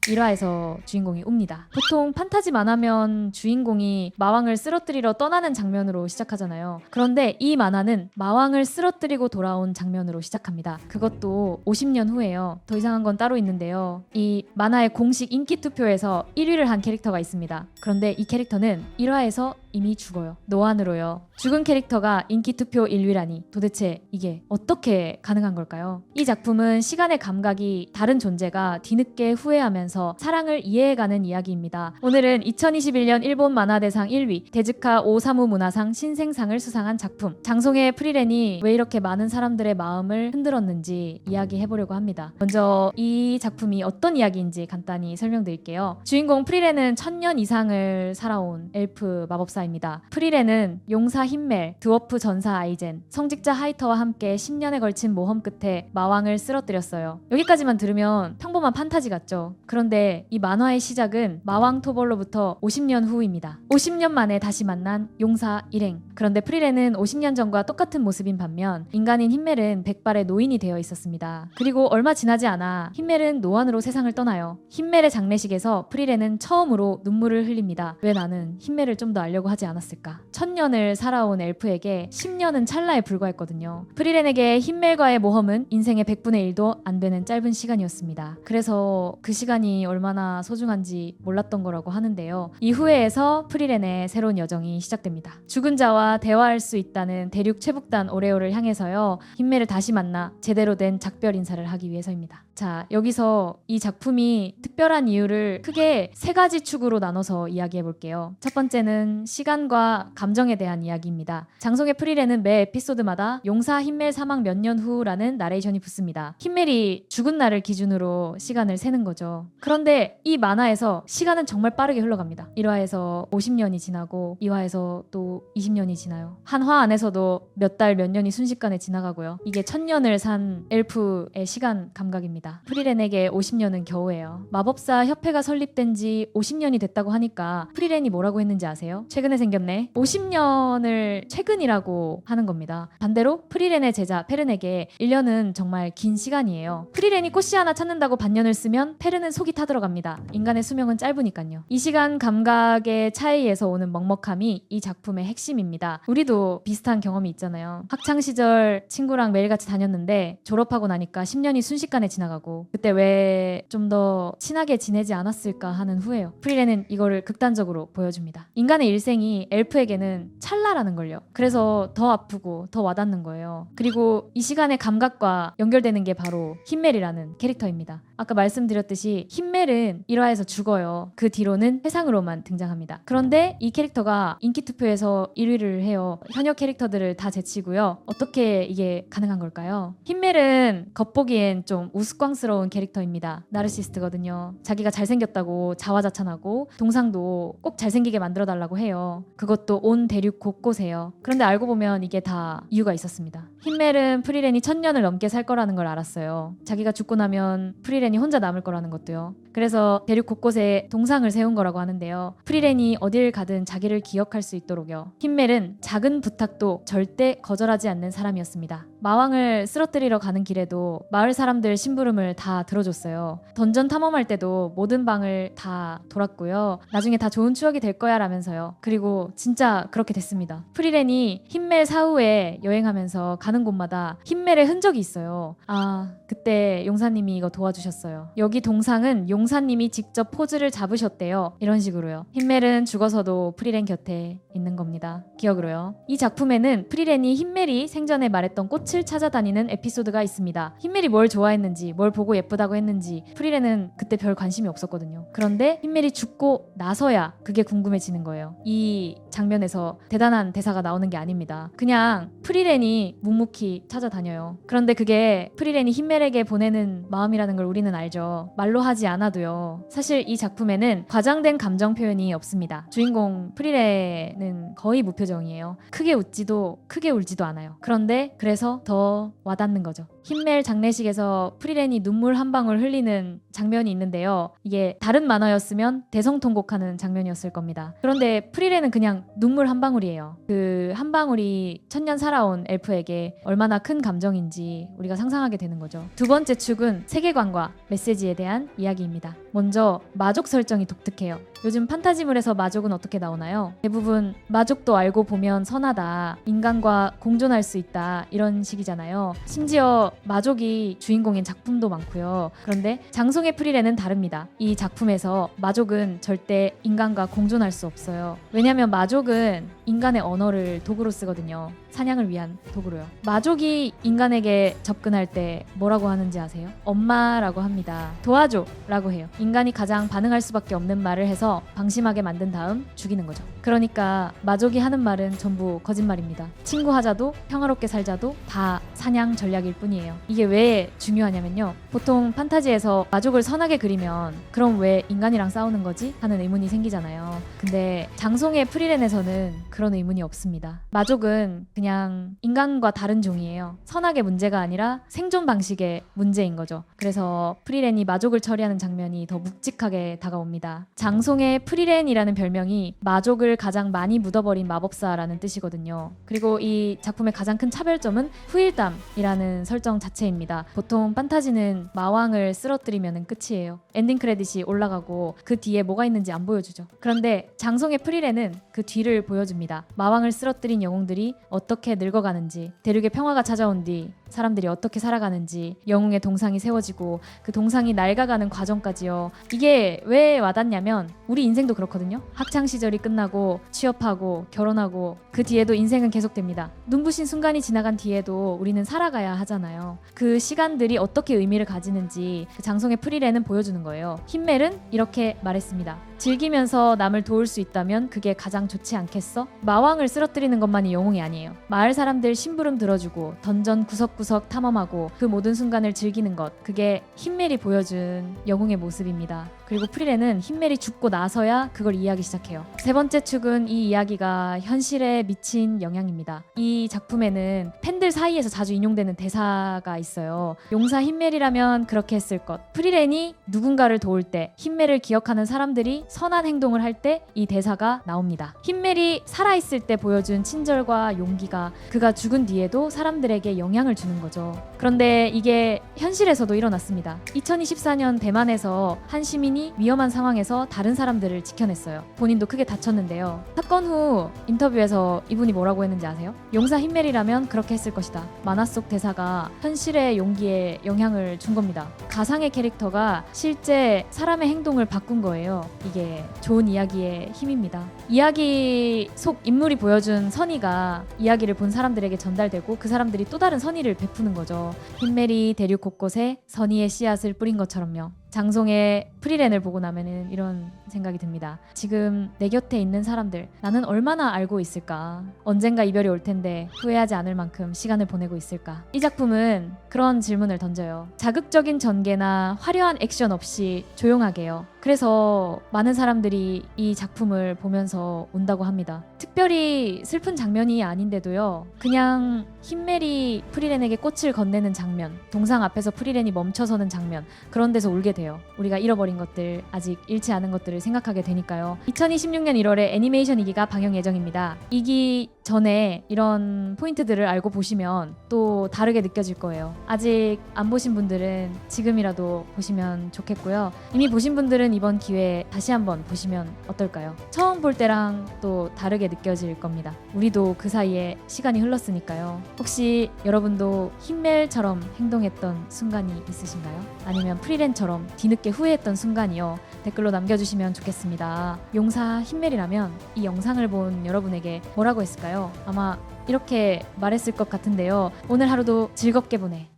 1화에서 주인공이 옵니다. 보통 판타지 만화면 주인공이 마왕을 쓰러뜨리러 떠나는 장면으로 시작하잖아요. 그런데 이 만화는 마왕을 쓰러뜨리고 돌아온 장면으로 시작합니다. 그것도 50년 후예요. 더 이상한 건 따로 있는데요. 이 만화의 공식 인기 투표에서 1위를 한 캐릭터가 있습니다. 그런데 이 캐릭터는 1화에서 이미 죽어요. 노안으로요. 죽은 캐릭터가 인기 투표 1위라니 도대체 이게 어떻게 가능한 걸까요? 이 작품은 시간의 감각이 다른 존재가 뒤늦게 후회하면서 사랑을 이해해가는 이야기입니다. 오늘은 2021년 일본 만화대상 1위 데즈카 오사무 문화상 신생상을 수상한 작품 장송의 프리렌이 왜 이렇게 많은 사람들의 마음을 흔들었는지 이야기해보려고 합니다. 먼저 이 작품이 어떤 이야기인지 간단히 설명드릴게요. 주인공 프리렌은 1000년 이상을 살아온 엘프 마법사입니다. 프리렌은 용사 힌멜, 드워프 전사 아이젠, 성직자 하이터와 함께 10년에 걸친 모험 끝에 마왕을 쓰러뜨렸어요. 여기까지만 들으면 평범한 판타지 같죠? 그런데 이 만화의 시작은 마왕 토벌로부터 50년 후입니다. 50년 만에 다시 만난 용사 일행. 그런데 프리렌은 50년 전과 똑같은 모습인 반면 인간인 힌멜은 백발의 노인이 되어 있었습니다. 그리고 얼마 지나지 않아 힌멜은 노안으로 세상을 떠나요. 힌멜의 장례식에서 프리렌은 처음으로 눈물을 흘립니다. 왜 나는 힌멜을 좀 더 알려고 하지 않았을까? 1000년을 살아온 엘프에게 10년은 찰나에 불과했거든요. 프리렌에게 힌멜과의 모험은 인생의 100분의 1도 안 되는 짧은 시간이었습니다. 그래서 그 시간이 얼마나 소중한지 몰랐던 거라고 하는데요. 이후에에서 프리렌의 새로운 여정이 시작됩니다. 죽은 자와 대화할 수 있다는 대륙 최북단 오레오를 향해서요. 힌멜을 다시 만나 제대로 된 작별 인사를 하기 위해서입니다. 자, 여기서 이 작품이 특별한 이유를 크게 3가지 축으로 나눠서 이야기해 볼게요. 첫 번째는 시간과 감정에 대한 이야기입니다. 장송의 프리렌은 매 에피소드마다 용사 힌멜 사망 몇 년 후라는 나레이션이 붙습니다. 힌멜이 죽은 날을 기준으로 시간을 세는 거죠. 그런데 이 만화에서 시간은 정말 빠르게 흘러갑니다. 1화에서 50년이 지나고 2화에서 또 20년이 지나요. 한 화 안에서도 몇 달 몇 년이 순식간에 지나가고요. 이게 1000년을 산 엘프의 시간 감각입니다. 프리렌에게 50년은 겨우예요. 마법사 협회가 설립된 지 50년이 됐다고 하니까 프리렌이 뭐라고 했는지 아세요? 최근에 생겼네. 50년을 최근이라고 하는 겁니다. 반대로 프리렌의 제자 페른에게 1년은 정말 긴 시간이에요. 프리렌이 꽃씨 하나 찾는다고 반년을 쓰면 페른은 속이 타들어갑니다. 인간의 수명은 짧으니까요. 이 시간 감각의 차이에서 오는 먹먹함이 이 작품의 핵심입니다. 우리도 비슷한 경험이 있잖아요. 학창시절 친구랑 매일같이 다녔는데 졸업하고 나니까 10년이 순식간에 지나가고 그때 왜 좀 더 친하게 지내지 않았을까 하는 후회요. 프리렌은 이거를 극단적으로 보여줍니다. 인간의 일생이 엘프에게는 찰나라는 걸요. 그래서 더 아프고 더 와닿는 거예요. 그리고 이 시간의 감각과 연결되는 게 바로 힌멜이라는 캐릭터입니다. 아까 말씀드렸듯이 힌멜은 1화에서 죽어요. 그 뒤로는 회상으로만 등장합니다. 그런데 이 캐릭터가 인기 투표에서 1위를 해요. 현역 캐릭터들을 다 제치고요. 어떻게 이게 가능한 걸까요? 힌멜은 겉보기엔 좀 우스꽝스러운 캐릭터입니다. 나르시스트거든요. 자기가 잘생겼다고 자화자찬하고 동상도 꼭 잘생기게 만들어달라고 해요. 그것도 온 대륙 곳곳에요. 그런데 알고 보면 이게 다 이유가 있었습니다. 힌멜은 프리렌이 1000년을 넘게 살 거라는 걸 알았어요. 자기가 죽고 나면 프리렌이 혼자 남을 거라는 것도요. 그래서 대륙 곳곳에 동상을 세운 거라고 하는데요. 프리렌이 어딜 가든 자기를 기억할 수 있도록요. 힌멜은 작은 부탁도 절대 거절하지 않는 사람이었습니다. 마왕을 쓰러뜨리러 가는 길에도 마을 사람들 심부름을 다 들어줬어요. 던전 탐험할 때도 모든 방을 다 돌았고요. 나중에 다 좋은 추억이 될 거야 라면서요. 그리고 진짜 그렇게 됐습니다. 프리렌이 힌멜 사후에 여행하면서 가는 곳마다 힌멜의 흔적이 있어요. 아, 그때 용사님이 이거 도와주셨어요. 여기 동상은 용사님이 직접 포즈를 잡으셨대요. 이런 식으로요. 힌멜은 죽어서도 프리렌 곁에 있는 겁니다. 기억으로요. 이 작품에는 프리렌이 힌멜이 생전에 말했던 꽃을 찾아다니는 에피소드가 있습니다. 힌멜이 뭘 좋아했는지, 뭘 보고 예쁘다고 했는지 프리렌은 그때 별 관심이 없었거든요. 그런데 힌멜이 죽고 나서야 그게 궁금해지는 거예요. 이 장면에서 대단한 대사가 나오는 게 아닙니다. 그냥 프리렌이 묵묵히 찾아다녀요. 그런데 그게 프리렌이 힌멜에게 보내는 마음이라는 걸 우리는 알죠. 말로 하지 않아도요. 사실 이 작품에는 과장된 감정 표현이 없습니다. 주인공 프리렌은 거의 무표정이에요. 크게 웃지도 크게 울지도 않아요. 그런데 그래서 더 와닿는 거죠. 흰멜 장례식에서 프리렌이 눈물 한 방울 흘리는 장면이 있는데요. 이게 다른 만화였으면 대성통곡하는 장면이었을 겁니다. 그런데 프리렌은 그냥 눈물 한 방울이에요. 그 한 방울이 천년 살아온 엘프에게 얼마나 큰 감정인지 우리가 상상하게 되는 거죠. 두 번째 축은 세계관과 메시지에 대한 이야기입니다. 먼저 마족 설정이 독특해요. 요즘 판타지물에서 마족은 어떻게 나오나요? 대부분 마족도 알고 보면 선하다, 인간과 공존할 수 있다, 이런 식이잖아요. 심지어 마족이 주인공인 작품도 많고요. 그런데 장송의 프리렌은 다릅니다. 이 작품에서 마족은 절대 인간과 공존할 수 없어요. 왜냐하면 마족은 인간의 언어를 도구로 쓰거든요. 사냥을 위한 도구로요. 마족이 인간에게 접근할 때 뭐라고 하는지 아세요? 엄마라고 합니다. 도와줘 라고 해요. 인간이 가장 반응할 수밖에 없는 말을 해서 방심하게 만든 다음 죽이는 거죠. 그러니까 마족이 하는 말은 전부 거짓말입니다. 친구하자도 평화롭게 살자도 다 사냥 전략일 뿐이에요. 이게 왜 중요하냐면요. 보통 판타지에서 마족을 선하게 그리면 그럼 왜 인간이랑 싸우는 거지? 하는 의문이 생기잖아요. 근데 장송의 프리렌에서는 그런 의문이 없습니다. 마족은 그냥 인간과 다른 종이에요. 선악의 문제가 아니라 생존 방식의 문제인 거죠. 그래서 프리렌이 마족을 처리하는 장면이 더 묵직하게 다가옵니다. 장송의 프리렌이라는 별명이 마족을 가장 많이 묻어버린 마법사라는 뜻이거든요. 그리고 이 작품의 가장 큰 차별점은 후일담이라는 설정 자체입니다. 보통 판타지는 마왕을 쓰러뜨리면 끝이에요. 엔딩 크레딧이 올라가고 그 뒤에 뭐가 있는지 안 보여주죠. 그런데 장송의 프리렌은 그 뒤를 보여줍니다. 마왕을 쓰러뜨린 영웅들이 어떻게 늙어가는지, 대륙의 평화가 찾아온 뒤 사람들이 어떻게 살아가는지, 영웅의 동상이 세워지고 그 동상이 낡아가는 과정까지요. 이게 왜 와닿냐면 우리 인생도 그렇거든요. 학창 시절이 끝나고 취업하고 결혼하고 그 뒤에도 인생은 계속됩니다. 눈부신 순간이 지나간 뒤에도 우리는 살아가야 하잖아요. 그 시간들이 어떻게 의미를 가지는지 그 장송의 프리렌은 보여주는 거예요. 흰멜은 이렇게 말했습니다. 즐기면서 남을 도울 수 있다면 그게 가장 좋지 않겠어? 마왕을 쓰러뜨리는 것만이 영웅이 아니에요. 마을 사람들 심부름 들어주고 던전 구석구석 탐험하고 그 모든 순간을 즐기는 것, 그게 흰멜이 보여준 영웅의 모습입니다. 그리고 프리렌은 흰멜이 죽고 나서야 그걸 이해하기 시작해요. 세 번째 축은 이 이야기가 현실에 미친 영향입니다. 이 작품에는 팬들 사이에서 자주 인용되는 대사가 있어요. 용사 흰멜이라면 그렇게 했을 것. 프리렌이 누군가를 도울 때, 흰멜을 기억하는 사람들이 선한 행동을 할 때 이 대사가 나옵니다. 흰멜이 살아있을 때 보여준 친절과 용기가 그가 죽은 뒤에도 사람들에게 영향을 주는 거죠. 그런데 이게 현실에서도 일어났습니다. 2024년 대만에서 한 시민이 위험한 상황에서 다른 사람들을 지켜냈어요. 본인도 크게 다쳤는데요. 사건 후 인터뷰에서 이분이 뭐라고 했는지 아세요? 용사 흰멜이라면 그렇게 했을 것이다. 만화 속 대사가 현실의 용기에 영향을 준 겁니다. 가상의 캐릭터가 실제 사람의 행동을 바꾼 거예요. 이게 좋은 이야기의 힘입니다. 이야기 속 인물이 보여준 선의가 이야기를 본 사람들에게 전달되고 그 사람들이 또 다른 선의를 베푸는 거죠. 흰멜이 대륙 곳곳에 선의의 씨앗을 뿌린 것처럼요. 장송의 프리렌을 보고 나면은 이런 생각이 듭니다. 지금 내 곁에 있는 사람들, 나는 얼마나 알고 있을까? 언젠가 이별이 올 텐데 후회하지 않을 만큼 시간을 보내고 있을까? 이 작품은 그런 질문을 던져요. 자극적인 전개나 화려한 액션 없이 조용하게요. 그래서 많은 사람들이 이 작품을 보면서 운다고 합니다. 특별히 슬픈 장면이 아닌데도요. 그냥 흰멜이 프리렌에게 꽃을 건네는 장면, 동상 앞에서 프리렌이 멈춰서는 장면, 그런 데서 울게 돼요. 우리가 잃어버린 것들, 아직 잃지 않은 것들을 생각하게 되니까요. 2026년 1월에 애니메이션 2기가 방영 예정입니다. 2기 전에 이런 포인트들을 알고 보시면 또 다르게 느껴질 거예요. 아직 안 보신 분들은 지금이라도 보시면 좋겠고요. 이미 보신 분들은 이번 기회에 다시 한번 보시면 어떨까요? 처음 볼 때랑 또 다르게 느껴질 겁니다. 우리도 그 사이에 시간이 흘렀으니까요. 혹시 여러분도 흰멜처럼 행동했던 순간이 있으신가요? 아니면 프리렌처럼 뒤늦게 후회했던 순간이요? 댓글로 남겨주시면 좋겠습니다. 용사 흰멜이라면 이 영상을 본 여러분에게 뭐라고 했을까요? 아마 이렇게 말했을 것 같은데요. 오늘 하루도 즐겁게 보내.